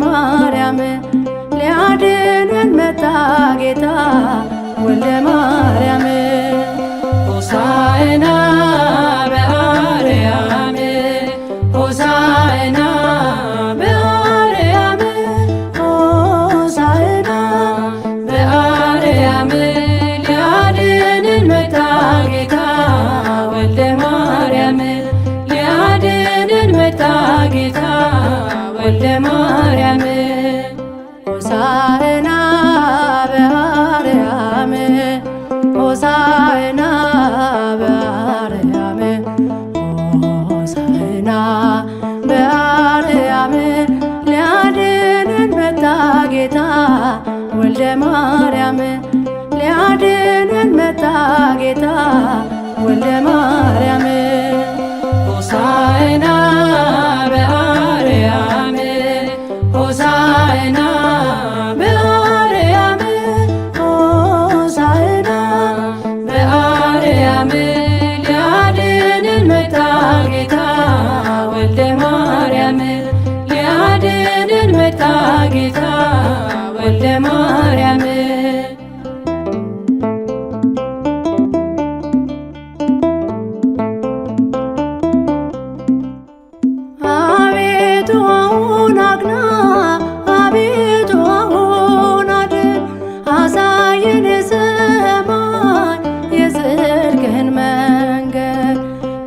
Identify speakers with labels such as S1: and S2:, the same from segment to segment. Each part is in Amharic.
S1: ማርያም ሊያድነን መጣ ጌታ ወልደ ማርያም ሆሳዕና በአርያም ሆሳዕና በአርያም ሆሳዕና በአርያም ሊያድነን መጣ ጌታ ወልደ ማርያም ሊያድነን መጣ ጌታ ወልደ ማርያም ሆሳዕና በአርያም ሆሳዕና በአርያም ሆሳዕና በአርያም ሊያድነን መጣ ጌታ ወልደ ማርያም ሊያድነን መጣ ጌታ ወልደ ማርያም ሆሳዕና በአርያም ሆሳዕና በአርያም ሆሳዕና በአርያም ሊያድነን መጣ ጌታ ወልደ ማርያም ሊያድነን መጣ ጌታ ወልደ ማርያም አቤቱ አሁን አቅና አቤቱ አሁን አድን አሳየን የሰማይ የጽድቅህን መንገድ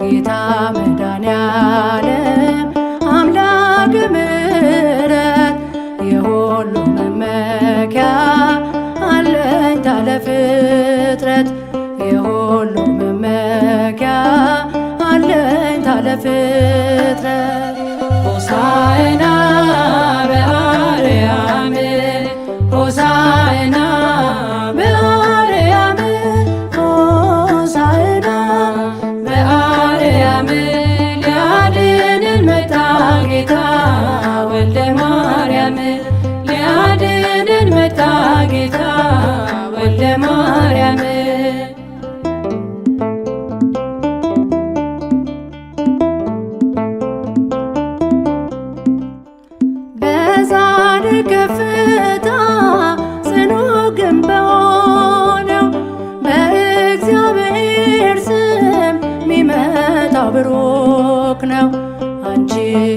S1: ጌታ መድኃኔዓለም አምላክ ምሕረት የሁሉ መመኪያ አለኝታ ለፍጥረት የሁሉ መመኪያ አለኝታ ለፍጥረት ሆሳዕና በአርያም ሆሳዕና በአርያም ሆሳዕና በአርያም ሊያድነን መጣ ጌታ ወልደ ማርያም ሊያድነን መጣ ጌታ ወልደ ማርያም በጻድቅ ከፍታ ጽኑ ግንብ በሆነው በእግዚአብሔር ስም ሚመጣው ብሩክ ነው። አንቺ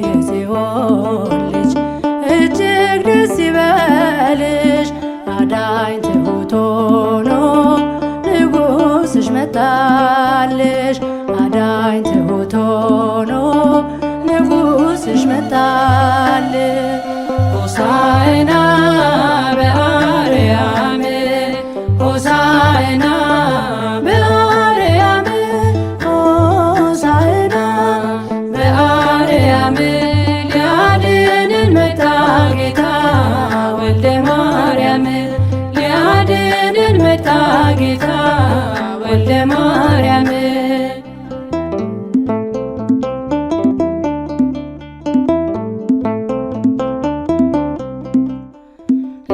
S1: የጽዮን ልጅ እጅግ ደስ ይበልሽ አዳኝ ትሑት ሆኖ ንጉሥሽ መጣልሽ አዳኝ ትሑት ሆኖ ንጉሥሽ መጣልሽ ሆሳዕና በአርያም ሆሳዕና በአርያም ሆሳዕና በአርያም ሊያድነን መጣ ጌታ ወልደ ማርያም ሊያድነን መጣ ጌታ ወልደ ማርያም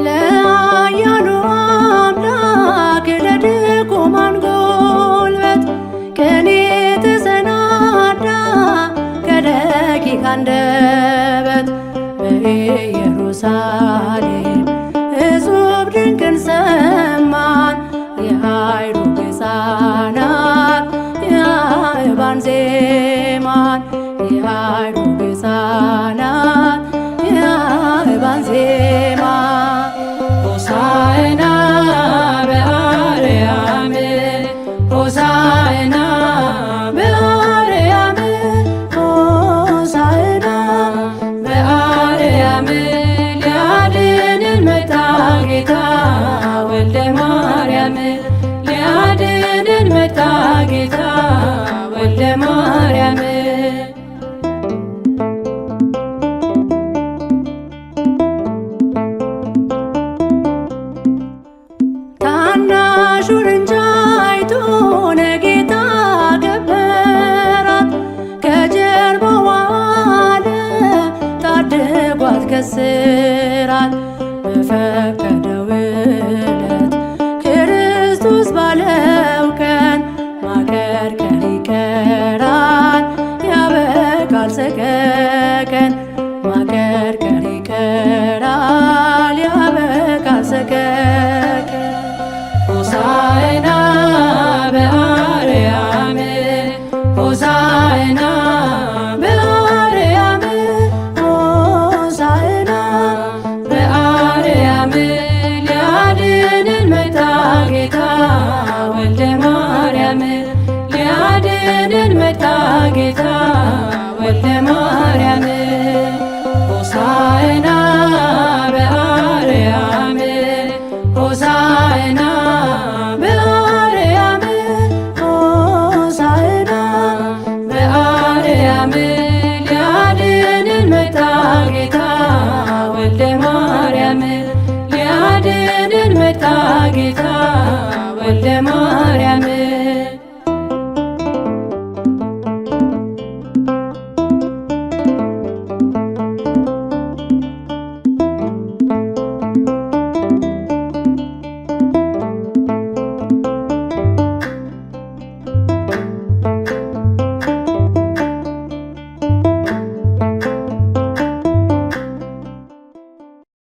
S1: ለኃያሉ አምላክ ለድኩማን ጉልበት ቅኔ ተሰናዳ ከደቂቅ አንደበት በኢየሩሳሌም እጹብ ድንቅን ሰማን የኃይሉ ሕፃናት የአእባን ዜማን የኃይሉ ሕፃናት የአእባን ዜማ ሆሳዕና በአርያም ሆሳዕና በአርያም ሆሳዕና በአርያም ሊያድነን መጣ ጌታ ወልደ ማርያም ሊያድነን መጣ ጌታ ወልደ ማርያም ታናሹን እንጃይቱን ጌታ ገበራት ከጀርባዋ ዋለ ታድጓት ከስራት በፈቀደው ዕለት ክርስቶስ ባለው ቀን ማከርከር ይቀራል ያበ ሆሳዕና በአርያም ሆሳዕና በአርያም ሊያድነን መጣ ጌታ ወልደ ማርያም ሊያድነን መጣ ጌታ ወልደ ማርያም